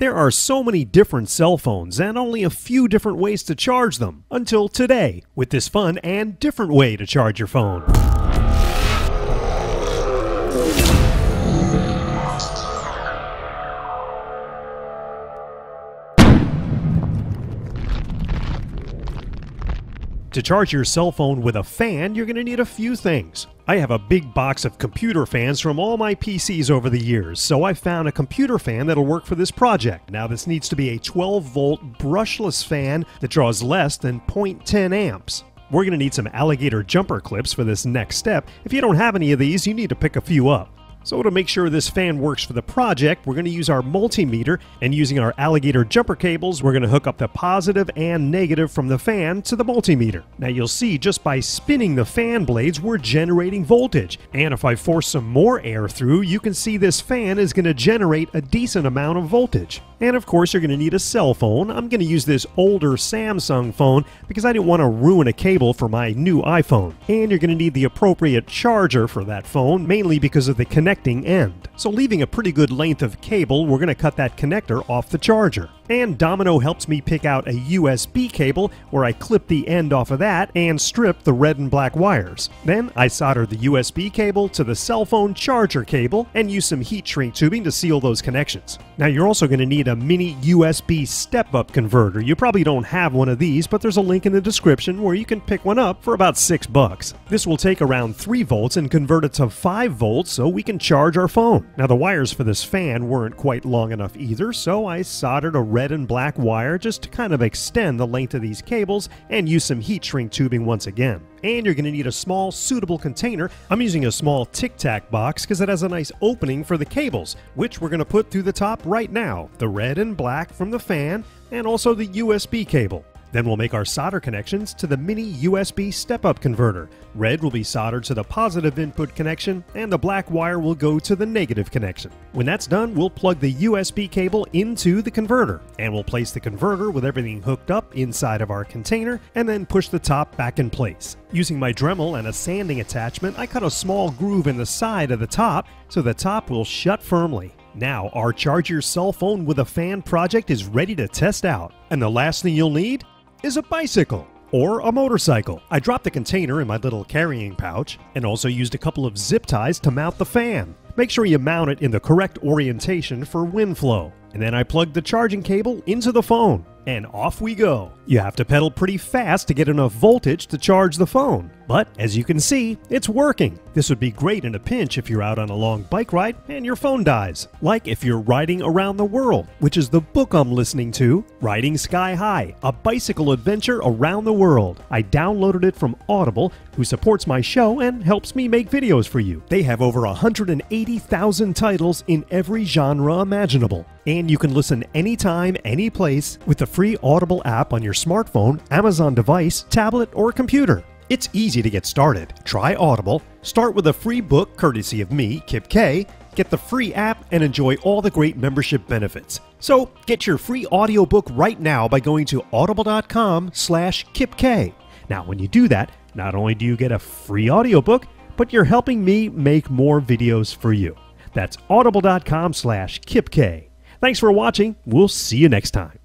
There are so many different cell phones and only a few different ways to charge them. Until today, with this fun and different way to charge your phone. To charge your cell phone with a fan, you're going to need a few things. I have a big box of computer fans from all my PCs over the years, so I found a computer fan that'll work for this project. Now this needs to be a 12-volt brushless fan that draws less than 0.10 amps. We're going to need some alligator jumper clips for this next step. If you don't have any of these, you need to pick a few up. So to make sure this fan works for the project, we're going to use our multimeter, and using our alligator jumper cables, we're going to hook up the positive and negative from the fan to the multimeter. Now you'll see just by spinning the fan blades, we're generating voltage. And if I force some more air through, you can see this fan is going to generate a decent amount of voltage. And of course, you're going to need a cell phone. I'm going to use this older Samsung phone because I didn't want to ruin a cable for my new iPhone. And you're going to need the appropriate charger for that phone, mainly because of the connecting end. So leaving a pretty good length of cable, we're going to cut that connector off the charger. And Domino helps me pick out a USB cable where I clip the end off of that and strip the red and black wires. Then I solder the USB cable to the cell phone charger cable and use some heat shrink tubing to seal those connections. Now you're also going to need a mini USB step-up converter. You probably don't have one of these, but there's a link in the description where you can pick one up for about $6. This will take around 3 volts and convert it to 5 volts so we can charge our phone. Now the wires for this fan weren't quite long enough either, so I soldered a red and black wire just to kind of extend the length of these cables and use some heat shrink tubing once again. And you're going to need a small suitable container. I'm using a small Tic Tac box because it has a nice opening for the cables, which we're going to put through the top right now. The red and black from the fan and also the USB cable. Then we'll make our solder connections to the mini USB step-up converter. Red will be soldered to the positive input connection, and the black wire will go to the negative connection. When that's done, we'll plug the USB cable into the converter, and we'll place the converter with everything hooked up inside of our container, and then push the top back in place. Using my Dremel and a sanding attachment, I cut a small groove in the side of the top, so the top will shut firmly. Now, our Charge Your Cell Phone with a Fan project is ready to test out. And the last thing you'll need is a bicycle or a motorcycle. I dropped the container in my little carrying pouch and also used a couple of zip ties to mount the fan. Make sure you mount it in the correct orientation for wind flow. And then I plugged the charging cable into the phone. And off we go. You have to pedal pretty fast to get enough voltage to charge the phone. But as you can see, it's working. This would be great in a pinch if you're out on a long bike ride and your phone dies. Like if you're riding around the world, which is the book I'm listening to, Riding Sky High, a bicycle adventure around the world. I downloaded it from Audible, who supports my show and helps me make videos for you. They have over 180,000 titles in every genre imaginable. And you can listen anytime, any place with the free Audible app on your smartphone, Amazon device, tablet, or computer. It's easy to get started. Try Audible, start with a free book courtesy of me, Kip K, get the free app, and enjoy all the great membership benefits. So get your free audiobook right now by going to audible.com/KipK. Now when you do that, not only do you get a free audiobook, but you're helping me make more videos for you. That's audible.com/KipK. Thanks for watching. We'll see you next time.